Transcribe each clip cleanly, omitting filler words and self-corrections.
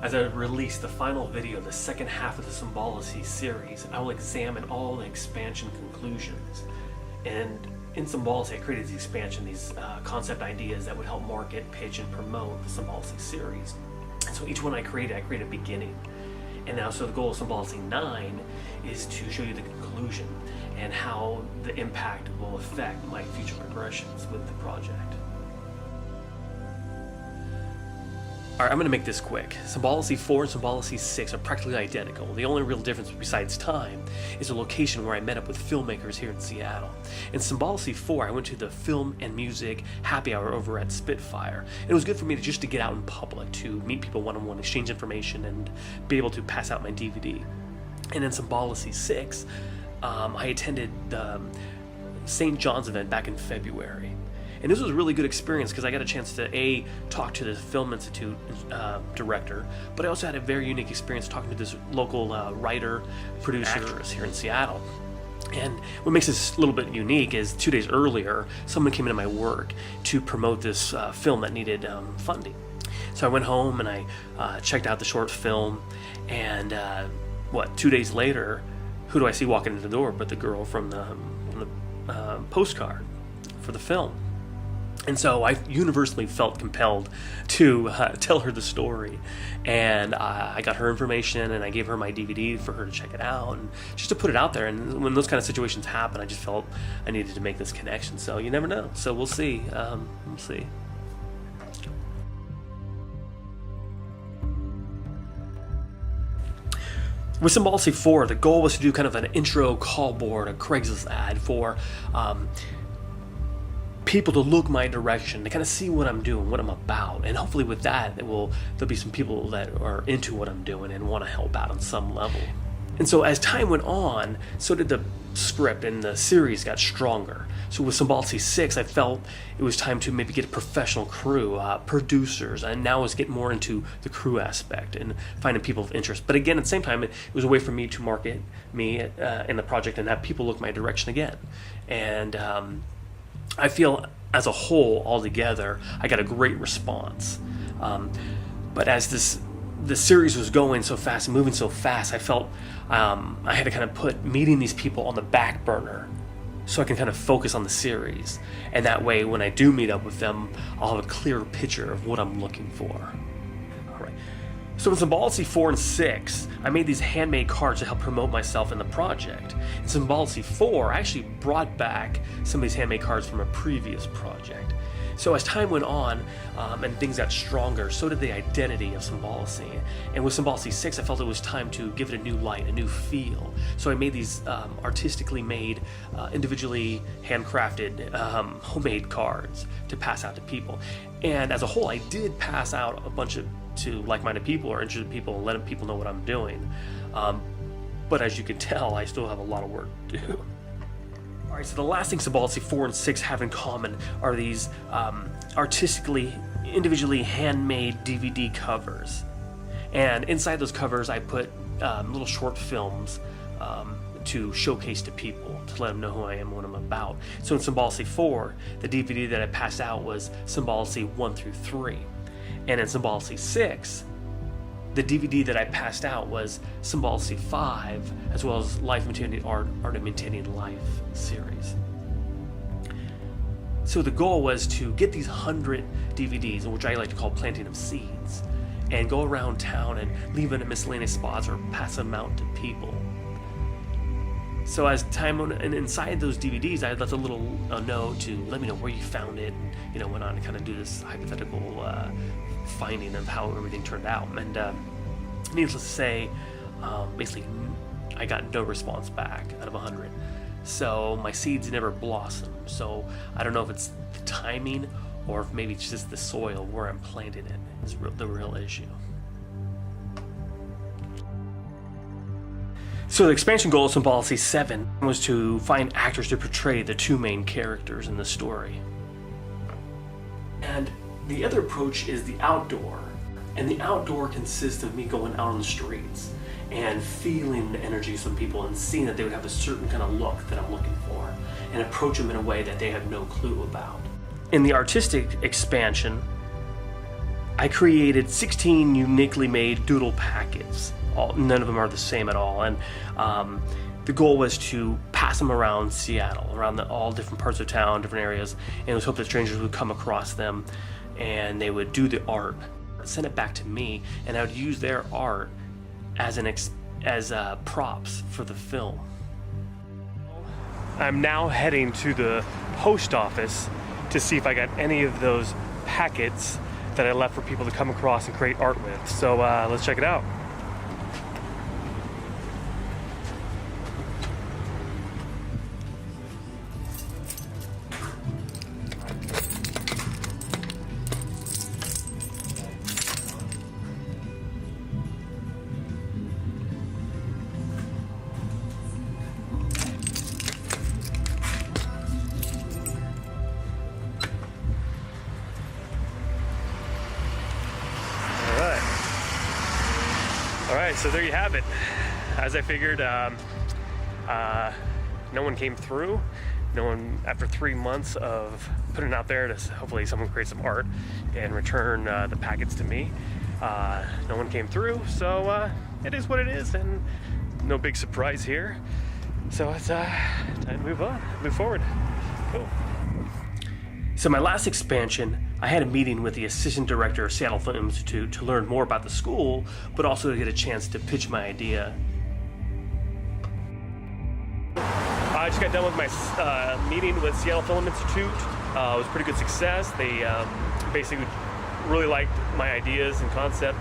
As I release the final video of the second half of the Symbolicy series, I will examine all the expansion conclusions. And in Symbolicy, I created the expansion, these concept ideas that would help market, pitch, and promote the Symbolicy series. And so each one I create a beginning. And now, so the goal of Symbolicy 9 is to show you the conclusion and how the impact will affect my future progressions with the project. Alright, I'm going to make this quick. Symbolicy 4 and Symbolicy 6 are practically identical. The only real difference besides time is the location where I met up with filmmakers here in Seattle. In Symbolicy 4, I went to the film and music happy hour over at Spitfire. It was good for me just to get out in public, to meet people one-on-one, exchange information, and be able to pass out my DVD. And in Symbolicy 6, I attended the St. John's event back in February. And this was a really good experience because I got a chance to talk to the Film Institute director, but I also had a very unique experience talking to this local writer, producer, actress here in Seattle. And what makes this a little bit unique is 2 days earlier, someone came into my work to promote this film that needed funding. So I went home and I checked out the short film, and 2 days later, who do I see walking in the door but the girl from the postcard for the film. And so I universally felt compelled to tell her the story, and I got her information and I gave her my DVD for her to check it out and just to put it out there. And when those kind of situations happen, I just felt I needed to make this connection. So you never know. So we'll see. We'll see. With Symbolicy 4, the goal was to do kind of an intro call board, a Craigslist ad for people to look my direction, to kind of see what I'm doing, what I'm about. And hopefully with that, there'll be some people that are into what I'm doing and want to help out on some level. And so as time went on, so did the script, and the series got stronger. So with Symbolicy 6, I felt it was time to maybe get a professional crew, producers, and now I was getting more into the crew aspect and finding people of interest. But again, at the same time, it was a way for me to market me in the project and have people look my direction again. And I feel as a whole, altogether, I got a great response. But as the series was going so fast and moving so fast, I felt I had to kind of put meeting these people on the back burner so I can kind of focus on the series. And that way, when I do meet up with them, I'll have a clearer picture of what I'm looking for. All right. So in Symbolicy 4 and 6, I made these handmade cards to help promote myself in the project. In Symbolicy 4, I actually brought back some of these handmade cards from a previous project. So as time went on and things got stronger, so did the identity of Symbolicy. And with Symbolicy 6, I felt it was time to give it a new light, a new feel. So I made these artistically made, individually handcrafted, homemade cards to pass out to people. And as a whole, I did pass out a bunch to like-minded people or interested people and letting people know what I'm doing. But as you can tell, I still have a lot of work to do. Alright, so the last thing Symbolicy 4 and 6 have in common are these artistically, individually handmade DVD covers. And inside those covers, I put little short films to showcase to people, to let them know who I am and what I'm about. So in Symbolicy 4, the DVD that I passed out was Symbolicy 1 through 3. And in Symbolicy 6, the DVD that I passed out was Symbolicy 5, as well as Life Imitating Art, Art Imitating Life series. So the goal was to get these 100 DVDs, which I like to call planting of seeds, and go around town and leave them at miscellaneous spots or pass them out to people. So as time went, and inside those DVDs, I left a little note to let me know where you found it, and went on to kind of do this hypothetical finding of how everything turned out. And needless to say, basically, I got no response back out of 100. So my seeds never blossomed. So I don't know if it's the timing or if maybe it's just the soil where I'm planting it is the real issue. So the expansion goal of Symbolicy 7 was to find actors to portray the two main characters in the story. And the other approach is the outdoor. And the outdoor consists of me going out on the streets and feeling the energy of some people and seeing that they would have a certain kind of look that I'm looking for and approach them in a way that they have no clue about. In the artistic expansion, I created 16 uniquely made doodle packets. None of them are the same at all, and the goal was to pass them around Seattle, around all different parts of town, different areas, and it was hoped that strangers would come across them and they would do the art, send it back to me, and I would use their art as props for the film. I'm now heading to the post office to see if I got any of those packets that I left for people to come across and create art with. So let's check it out. All right, so there you have it. As I figured, no one came through. No one, after 3 months of putting it out there to hopefully someone create some art and return the packets to me, no one came through. So it is what it is, and no big surprise here. So it's time to move forward. Cool. So my last expansion, I had a meeting with the assistant director of Seattle Film Institute to learn more about the school, but also to get a chance to pitch my idea. I just got done with my meeting with Seattle Film Institute. It was a pretty good success. They basically really liked my ideas and concept.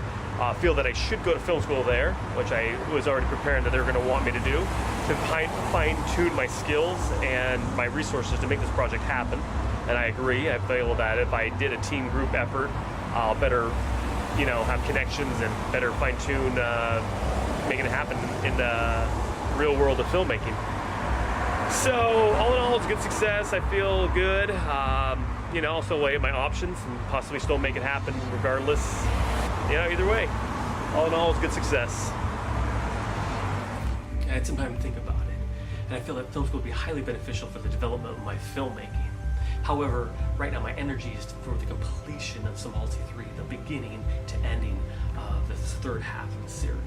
Feel that I should go to film school there, which I was already preparing that they were going to want me to do, to fine-tune my skills and my resources to make this project happen. And I agree. I feel that if I did a team group effort, I'll better, have connections and better fine-tune making it happen in the real world of filmmaking. So all in all, it's a good success. I feel good. I'll still weigh my options and possibly still make it happen regardless. Either way, all in all, it's a good success. I had some time to think about it, and I feel that film school would be highly beneficial for the development of my filmmaking. However, right now my energy is for the completion of Symbolicy 3, the beginning to ending of the third half of the series.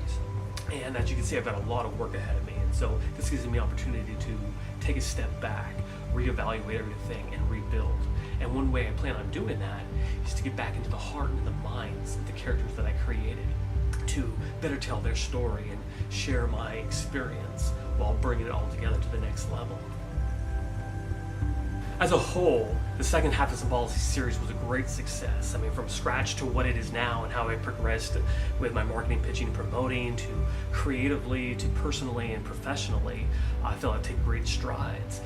And as you can see, I've got a lot of work ahead of me, and so this gives me an opportunity to take a step back, reevaluate everything, and rebuild. And one way I plan on doing that is to get back into the heart and the minds of the characters that I created, to better tell their story and share my experience while bringing it all together to the next level. As a whole, the second half of the Symbolicy series was a great success. I mean, from scratch to what it is now and how I progressed with my marketing, pitching, and promoting, to creatively, to personally and professionally, I feel I've taken great strides,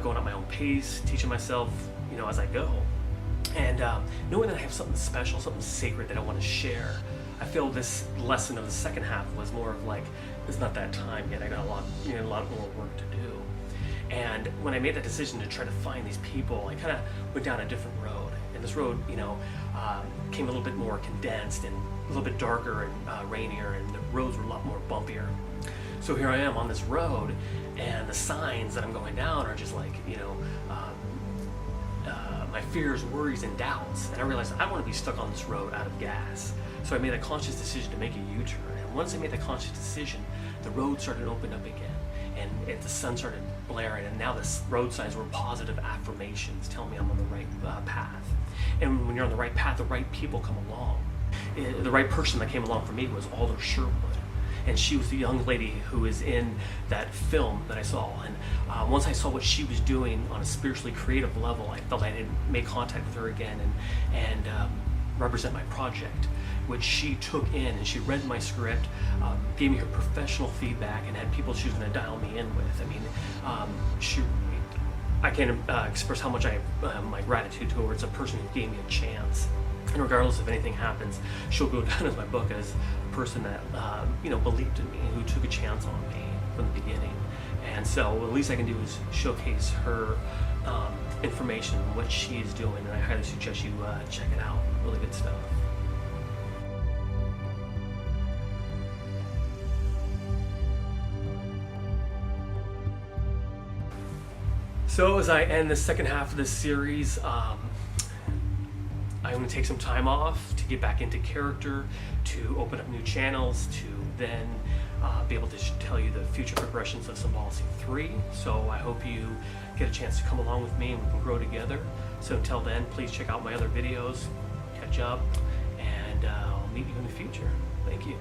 going at my own pace, teaching myself, as I go. And knowing that I have something special, something sacred that I want to share, I feel this lesson of the second half was more of like, it's not that time yet. I got a lot more work to do. And when I made that decision to try to find these people, I kind of went down a different road. And this road, came a little bit more condensed and a little bit darker and rainier, and the roads were a lot more bumpier. So here I am on this road, and the signs that I'm going down are just like, my fears, worries, and doubts. And I realized I don't want to be stuck on this road out of gas. So I made a conscious decision to make a U-turn. And once I made that conscious decision, the road started to open up again. And the sun started blaring, and now the road signs were positive affirmations telling me I'm on the right path. And when you're on the right path, the right people come along. The right person that came along for me was Alder Sherwood, and she was the young lady who is in that film that I saw. And once I saw what she was doing on a spiritually creative level, I felt I had made contact with her again and represent my project, which she took in, and she read my script, gave me her professional feedback, and had people she was going to dial me in with. I mean, I can't express how much I have my gratitude towards a person who gave me a chance. And regardless if anything happens, she'll go down as my book as a person that believed in me, who took a chance on me from the beginning. And so the least I can do is showcase her information, what she is doing, and I highly suggest you check it out. Really good stuff. So as I end the second half of this series, I'm going to take some time off to get back into character, to open up new channels, to then be able to tell you the future progressions of Symbolicy 3. So I hope you get a chance to come along with me and we can grow together. So until then, please check out my other videos, catch up, and I'll meet you in the future. Thank you.